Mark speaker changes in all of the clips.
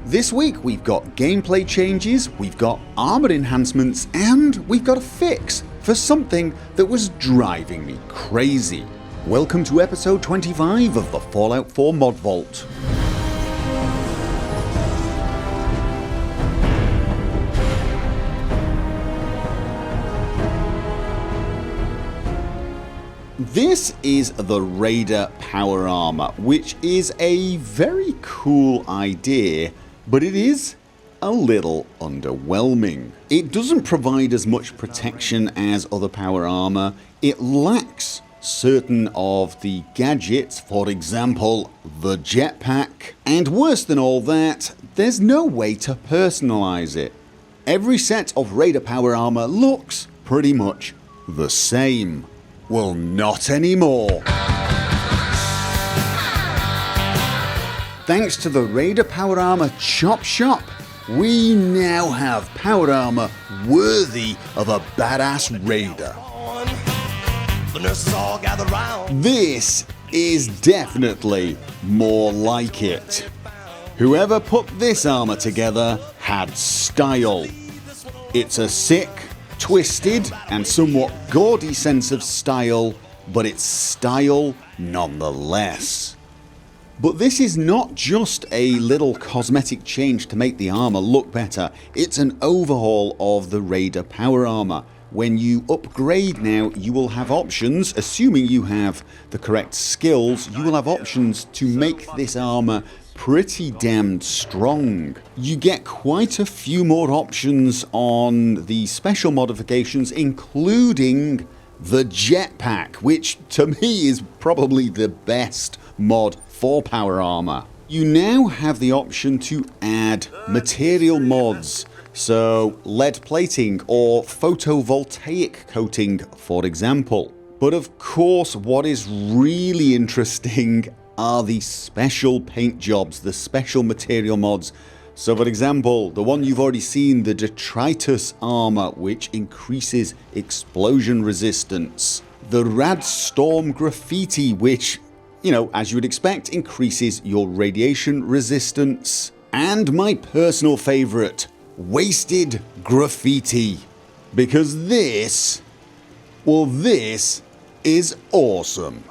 Speaker 1: This week we've got gameplay changes, we've got armour enhancements, and we've got a fix for something that was driving me crazy. Welcome to episode 25 of the Fallout 4 Mod Vault. This is the Raider Power Armour, which is a very cool idea, but it is a little underwhelming. It doesn't provide as much protection as other power armour, it lacks certain of the gadgets, for example the jetpack, and worse than all that, there's no way to personalise it. Every set of Raider Power Armour looks pretty much the same. Well, not anymore. Thanks to the Raider Power Armour Chop Shop, we now have power armour worthy of a badass raider. This is definitely more like it. Whoever put this armour together had style. It's a sick, twisted and somewhat gaudy sense of style, but it's style nonetheless. But this is not just a little cosmetic change to make the armour look better, it's an overhaul of the Raider Power Armour. When you upgrade now, you will have options, assuming you have the correct skills, you will have options to make this armour pretty damned strong. You get quite a few more options on the special modifications, including the jetpack, which to me is probably the best mod for power armour. You now have the option to add material mods, so lead plating or photovoltaic coating, for example. But of course, what is really interesting are the special paint jobs, the special material mods. So for example, the one you've already seen, the detritus armour, which increases explosion resistance. The Rad Storm graffiti, which, you know, as you would expect, increases your radiation resistance. And my personal favourite, wasted graffiti. Because this is awesome.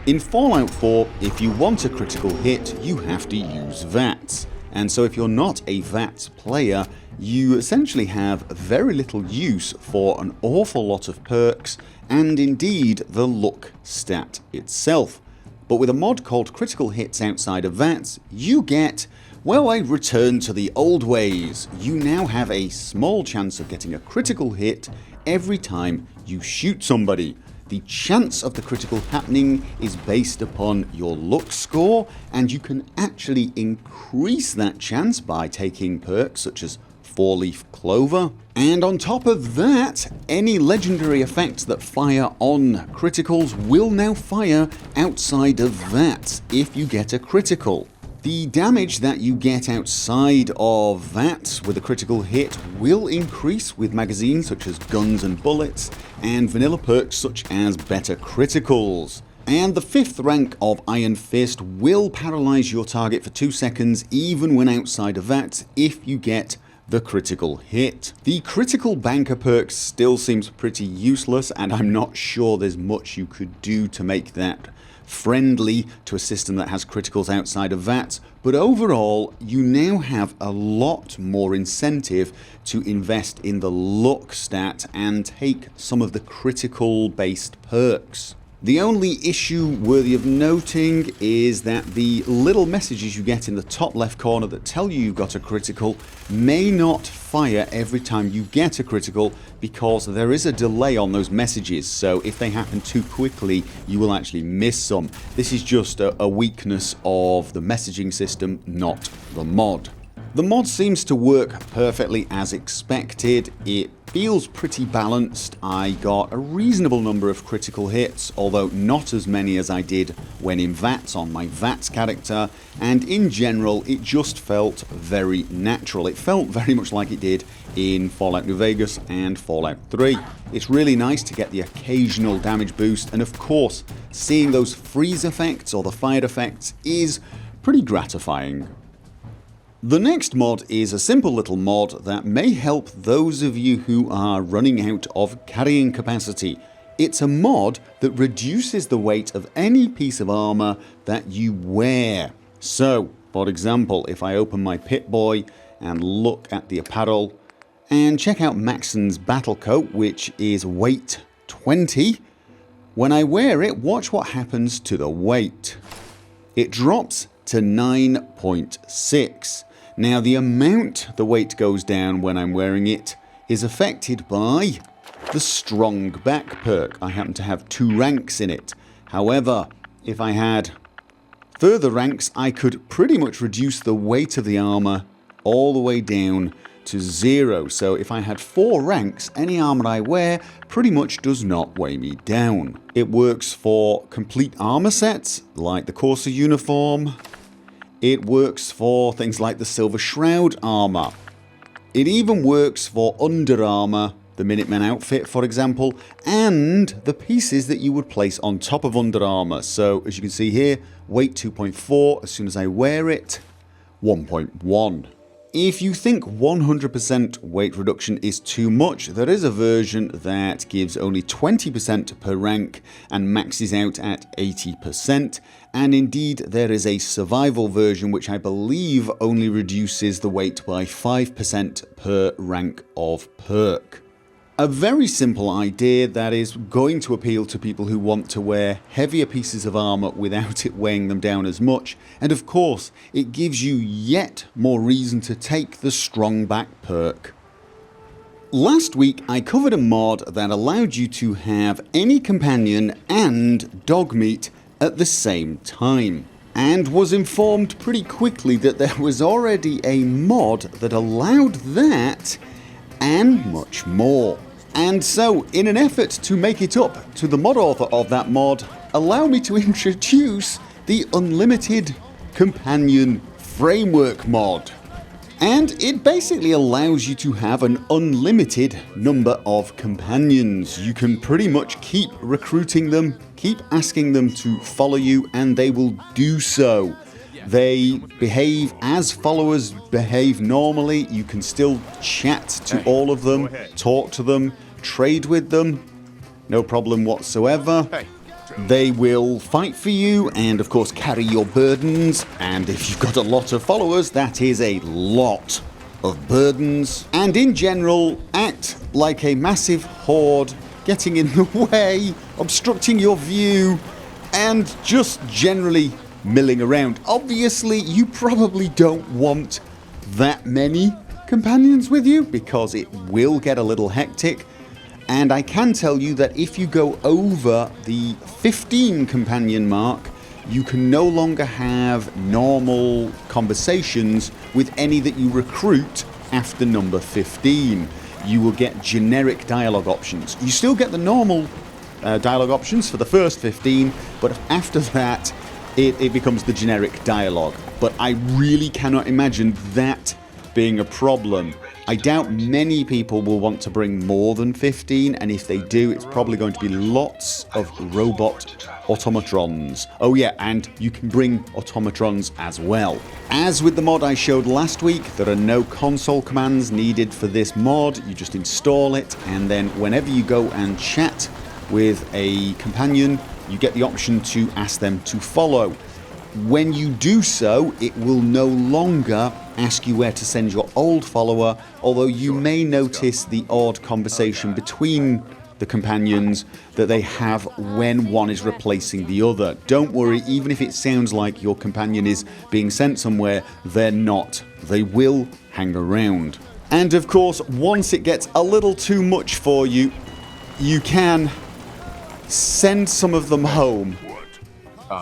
Speaker 1: In Fallout 4, if you want a critical hit, you have to use VATS. And so if you're not a VATS player, you essentially have very little use for an awful lot of perks, and indeed the luck stat itself. But with a mod called Critical Hits outside of VATS, you get, well, a return to the old ways. You now have a small chance of getting a critical hit every time you shoot somebody. The chance of the critical happening is based upon your luck score, and you can actually increase that chance by taking perks such as 4-leaf clover. And on top of that, any legendary effects that fire on criticals will now fire outside of that if you get a critical. The damage that you get outside of that with a critical hit will increase with magazines such as guns and bullets, and vanilla perks such as better criticals. And the 5th rank of Iron Fist will paralyze your target for 2 seconds even when outside of that if you get the critical hit. The critical banker perk still seems pretty useless, and I'm not sure there's much you could do to make that friendly to a system that has criticals outside of VATS, but overall you now have a lot more incentive to invest in the luck stat and take some of the critical based perks. The only issue worthy of noting is that the little messages you get in the top left corner that tell you you've got a critical may not fire every time you get a critical, because there is a delay on those messages, so if they happen too quickly you will actually miss some. This is just a weakness of the messaging system, not the mod. The mod seems to work perfectly as expected. It feels pretty balanced. I got a reasonable number of critical hits, although not as many as I did when in VATS on my VATS character, and in general it just felt very natural. It felt very much like it did in Fallout New Vegas and Fallout 3. It's really nice to get the occasional damage boost, and of course seeing those freeze effects or the fire effects is pretty gratifying. The next mod is a simple little mod that may help those of you who are running out of carrying capacity. It's a mod that reduces the weight of any piece of armour that you wear. So, for example, if I open my Pip-Boy and look at the apparel and check out Maxon's battle coat, which is weight 20, when I wear it, watch what happens to the weight. It drops to 9.6. Now the amount the weight goes down when I'm wearing it is affected by the strong back perk. I happen to have 2 ranks in it. However, if I had further ranks, I could pretty much reduce the weight of the armour all the way down to 0. So if I had 4 ranks, any armour I wear pretty much does not weigh me down. It works for complete armour sets like the Corsair uniform. It works for things like the Silver Shroud armour. It even works for Under Armour, the Minutemen outfit for example, and the pieces that you would place on top of Under Armour. So as you can see here, weight 2.4, as soon as I wear it, 1.1. If you think 100% weight reduction is too much, there is a version that gives only 20% per rank and maxes out at 80%, and indeed there is a survival version which I believe only reduces the weight by 5% per rank of perk. A very simple idea that is going to appeal to people who want to wear heavier pieces of armour without it weighing them down as much, and of course it gives you yet more reason to take the strong back perk. Last week I covered a mod that allowed you to have any companion and dog meat at the same time, and was informed pretty quickly that there was already a mod that allowed that and much more. And so, in an effort to make it up to the mod author of that mod, allow me to introduce the Unlimited Companion Framework mod. And it basically allows you to have an unlimited number of companions. You can pretty much keep recruiting them, keep asking them to follow you, and they will do so. They behave as followers behave normally. You can still chat to all of them, talk to them, trade with them, no problem whatsoever. They will fight for you and of course carry your burdens, and if you've got a lot of followers, that is a lot of burdens, and in general act like a massive horde, getting in the way, obstructing your view, and just generally milling around. Obviously you probably don't want that many companions with you because it will get a little hectic, and I can tell you that if you go over the 15 companion mark, you can no longer have normal conversations with any that you recruit after number 15. You will get generic dialogue options. You still get the normal dialogue options for the first 15, but after that it becomes the generic dialogue. But I really cannot imagine that being a problem. I doubt many people will want to bring more than 15, and if they do, it's probably going to be lots of robot automatrons. Oh yeah, and you can bring automatrons as well. As with the mod I showed last week, there are no console commands needed for this mod. You just install it, and then whenever you go and chat with a companion, you get the option to ask them to follow. When you do so, it will no longer ask you where to send your old follower, although you may notice the odd conversation between the companions that they have when one is replacing the other. Don't worry, even if it sounds like your companion is being sent somewhere, they're not. They will hang around. And of course, once it gets a little too much for you, you can send some of them home.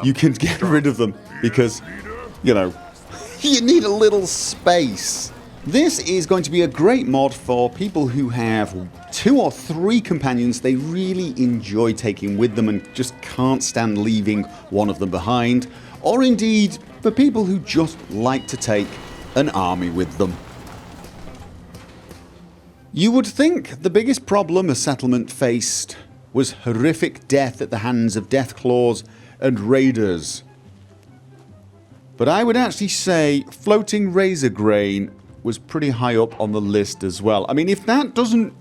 Speaker 1: You can get rid of them because, you know, you need a little space. This is going to be a great mod for people who have 2 or 3 companions they really enjoy taking with them and just can't stand leaving one of them behind, or indeed for people who just like to take an army with them. You would think the biggest problem a settlement faced was horrific death at the hands of deathclaws and raiders. But I would actually say floating razorgrain was pretty high up on the list as well. I mean, if that doesn't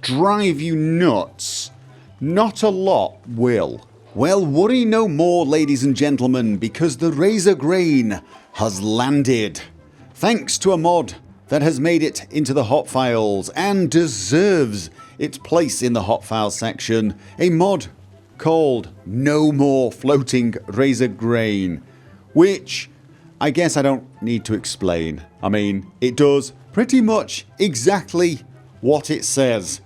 Speaker 1: drive you nuts, not a lot will. Well, worry no more, ladies and gentlemen, because the razorgrain has landed. Thanks to a mod that has made it into the hot files and deserves its place in the hot files section. A mod called No More Floating Razorgrain, which I guess I don't need to explain. I mean, it does pretty much exactly what it says.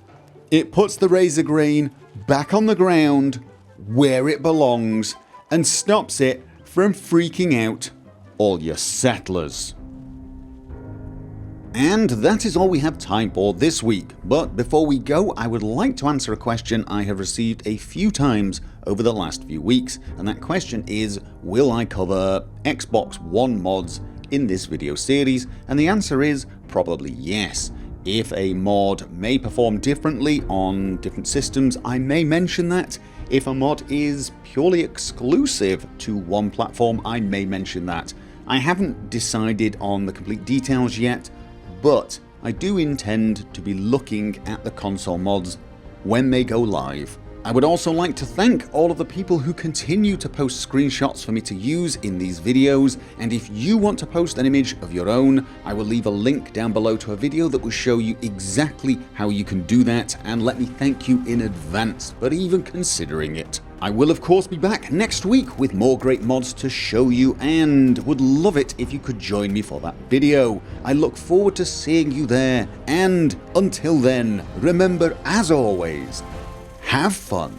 Speaker 1: It puts the razorgrain back on the ground where it belongs and stops it from freaking out all your settlers. And that is all we have time for this week. But before we go, I would like to answer a question I have received a few times over the last few weeks, and that question is, will I cover Xbox One mods in this video series? And the answer is probably yes. If a mod may perform differently on different systems, I may mention that. If a mod is purely exclusive to one platform, I may mention that. I haven't decided on the complete details yet, but I do intend to be looking at the console mods when they go live. I would also like to thank all of the people who continue to post screenshots for me to use in these videos, and if you want to post an image of your own, I will leave a link down below to a video that will show you exactly how you can do that, and let me thank you in advance for even considering it. I will of course be back next week with more great mods to show you, and would love it if you could join me for that video. I look forward to seeing you there, and until then, remember, as always, have fun.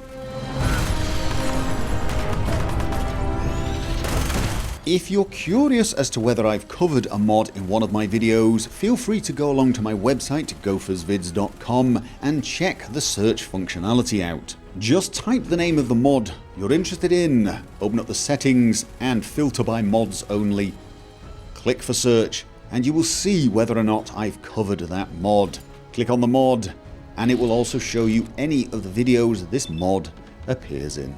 Speaker 1: If you're curious as to whether I've covered a mod in one of my videos, feel free to go along to my website gophersvids.com and check the search functionality out. Just type the name of the mod you're interested in, open up the settings and filter by mods only. Click for search and you will see whether or not I've covered that mod. Click on the mod and it will also show you any of the videos this mod appears in.